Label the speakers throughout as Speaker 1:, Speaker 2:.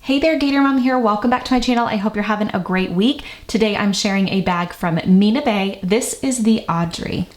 Speaker 1: Hey there, Gator Mom here. Welcome back to my channel. I hope you're having a great week. Today I'm sharing a bag from Mina Baie. This is the Audrey.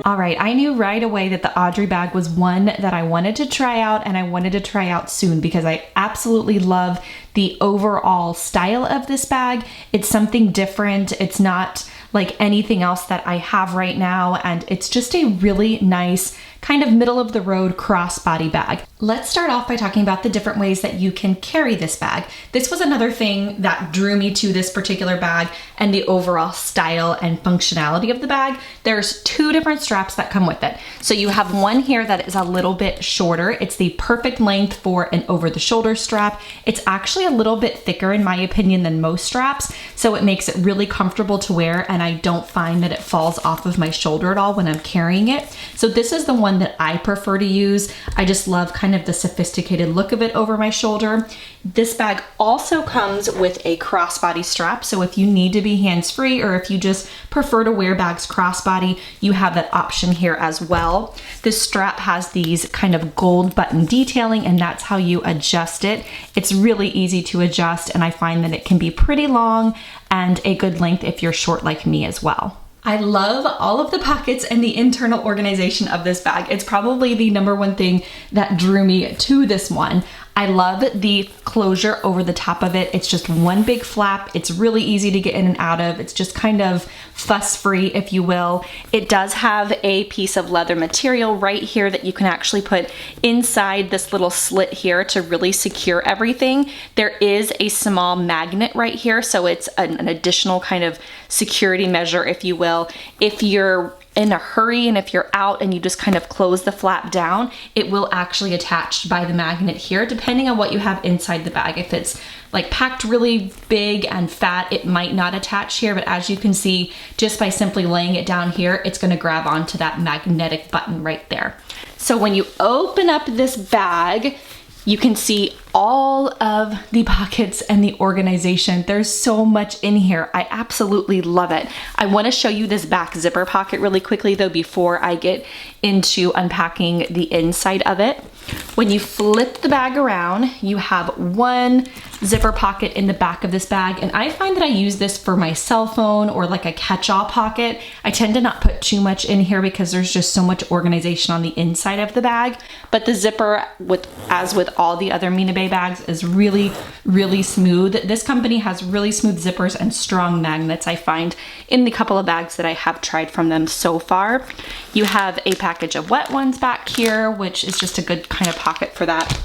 Speaker 1: All right, I knew right away that the Audrey bag was one that I wanted to try out, and I wanted to try out soon because I absolutely love the overall style of this bag. It's something different. It's not like anything else that I have right now, and it's just a really nice kind of middle of the road crossbody bag. Let's start off by talking about the different ways that you can carry this bag. This was another thing that drew me to this particular bag and the overall style and functionality of the bag. There's two different straps that come with it. So you have one here that is a little bit shorter. It's the perfect length for an over the shoulder strap. It's actually a little bit thicker in my opinion than most straps, so it makes it really comfortable to wear, and I don't find that it falls off of my shoulder at all when I'm carrying it. So this is the one that I prefer to use. I just love kind of the sophisticated look of it over my shoulder. This bag also comes with a crossbody strap, so if you need to be hands-free or if you just prefer to wear bags crossbody, you have that option here as well. This strap has these kind of gold button detailing, and that's how you adjust it. It's really easy to adjust, and I find that it can be pretty long and a good length if you're short like me as well. I love all of the pockets and the internal organization of this bag. It's probably the number one thing that drew me to this one. I love the closure over the top of it. It's just one big flap. It's really easy to get in and out of. It's just kind of fuss-free, if you will. It does have a piece of leather material right here that you can actually put inside this little slit here to really secure everything. There is a small magnet right here, so it's an additional kind of security measure, if you will. If you're in a hurry and if you're out and you just kind of close the flap down, it will actually attach by the magnet here, depending on what you have inside the bag. If it's like packed really big and fat, it might not attach here, but as you can see, just by simply laying it down here, it's gonna grab onto that magnetic button right there. So when you open up this bag, you can see all of the pockets and the organization. There's so much in here. I absolutely love it. I want to show you this back zipper pocket really quickly though before I get into unpacking the inside of it. When you flip the bag around, you have one zipper pocket in the back of this bag, and I find that I use this for my cell phone or like a catch-all pocket. I tend to not put too much in here because there's just so much organization on the inside of the bag, but the zipper, as with all the other Mina Baie bags, is really, really smooth. This company has really smooth zippers and strong magnets, I find, in the couple of bags that I have tried from them so far. You have a package of wet ones back here, which is just a good kind of pocket for that.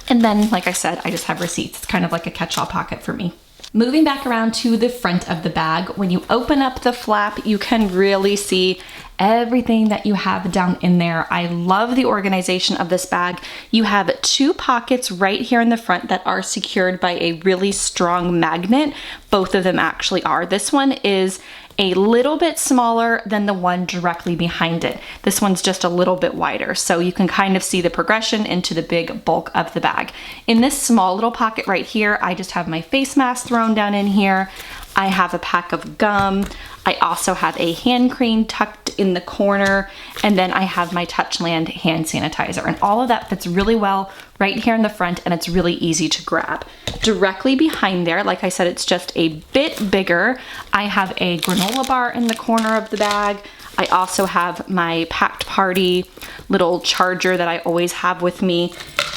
Speaker 1: And then, like I said, I just have receipts. It's kind of like a catch-all pocket for me. Moving back around to the front of the bag, when you open up the flap, you can really see everything that you have down in there. I love the organization of this bag. You have two pockets right here in the front that are secured by a really strong magnet. Both of them actually are. This one is a little bit smaller than the one directly behind it. This one's just a little bit wider, so you can kind of see the progression into the big bulk of the bag. In this small little pocket right here, I just have my face mask thrown down in here. I have a pack of gum. I also have a hand cream tucked in the corner, and then I have my Touchland hand sanitizer, and all of that fits really well right here in the front, and it's really easy to grab. Directly behind there, like I said, it's just a bit bigger. I have a granola bar in the corner of the bag. I also have my Packed Party little charger that I always have with me.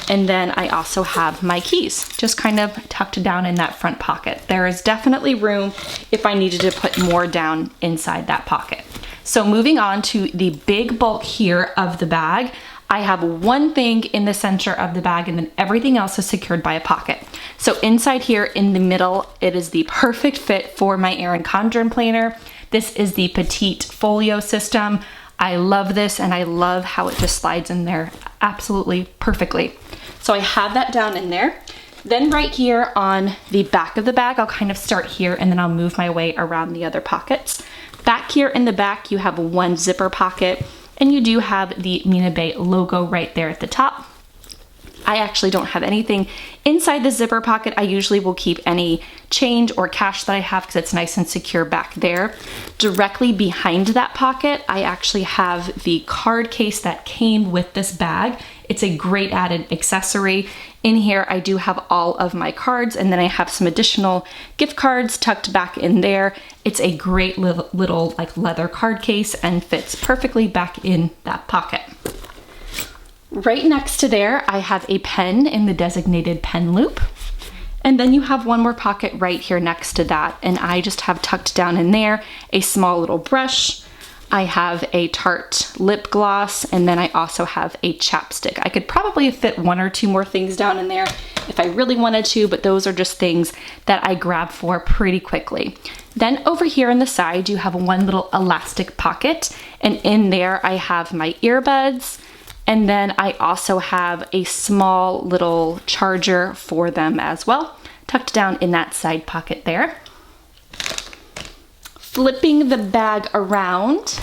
Speaker 1: And then I also have my keys just kind of tucked down in that front pocket. There is definitely room if I needed to put more down inside that pocket. So moving on to the big bulk here of the bag, I have one thing in the center of the bag, and then everything else is secured by a pocket. So inside here in the middle, it is the perfect fit for my Erin Condren planner. This is the Petite Folio system. I love this, and I love how it just slides in there absolutely perfectly. So I have that down in there. Then right here on the back of the bag, I'll kind of start here and then I'll move my way around the other pockets. Back here in the back, you have one zipper pocket, and you do have the Mina Baie logo right there at the top. I actually don't have anything inside the zipper pocket. I usually will keep any change or cash that I have because it's nice and secure back there. Directly behind that pocket, I actually have the card case that came with this bag. It's a great added accessory. In here, I do have all of my cards, and then I have some additional gift cards tucked back in there. It's a great little like leather card case and fits perfectly back in that pocket. Right next to there, I have a pen in the designated pen loop. And then you have one more pocket right here next to that, and I just have tucked down in there a small little brush. I have a Tarte lip gloss, and then I also have a chapstick. I could probably fit one or two more things down in there if I really wanted to, but those are just things that I grab for pretty quickly. Then over here on the side, you have one little elastic pocket, and in there I have my earbuds, and then I also have a small little charger for them as well, tucked down in that side pocket there. Flipping the bag around,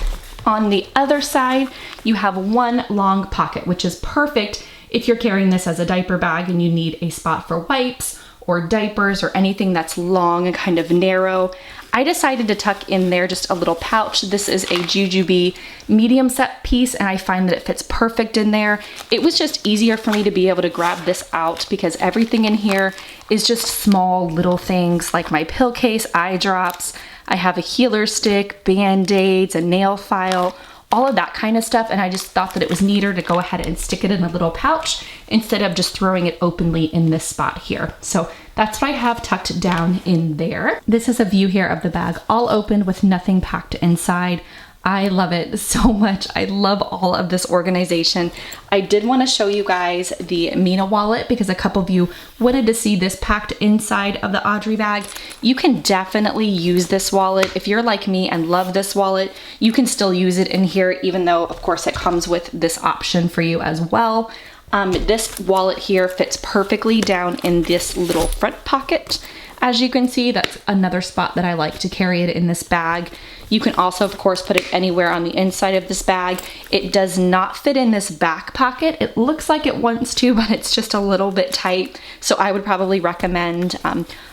Speaker 1: on the other side, you have one long pocket, which is perfect if you're carrying this as a diaper bag and you need a spot for wipes or diapers or anything that's long and kind of narrow. I decided to tuck in there just a little pouch. This is a Jujube medium set piece, and I find that it fits perfect in there. It was just easier for me to be able to grab this out because everything in here is just small little things like my pill case, eye drops. I have a healer stick, Band-Aids, a nail file, all of that kind of stuff, and I just thought that it was neater to go ahead and stick it in a little pouch instead of just throwing it openly in this spot here. So that's what I have tucked down in there. This is a view here of the bag, all open with nothing packed inside. I love it so much. I love all of this organization. I did want to show you guys the Mina wallet because a couple of you wanted to see this packed inside of the Audrey bag. You can definitely use this wallet. If you're like me and love this wallet, you can still use it in here, even though of course it comes with this option for you as well. This wallet here fits perfectly down in this little front pocket. As you can see, that's another spot that I like to carry it in this bag. You can also, of course, put it anywhere on the inside of this bag. It does not fit in this back pocket. It looks like it wants to, but it's just a little bit tight. So I would probably recommend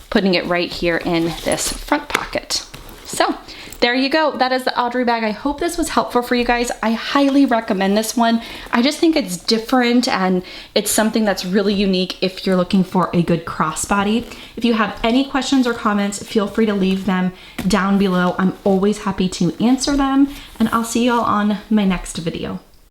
Speaker 1: putting it right here in this front pocket. So there you go. That is the Audrey bag. I hope this was helpful for you guys. I highly recommend this one. I just think it's different and it's something that's really unique if you're looking for a good crossbody. If you have any questions or comments, feel free to leave them down below. I'm always happy to answer them, and I'll see y'all on my next video.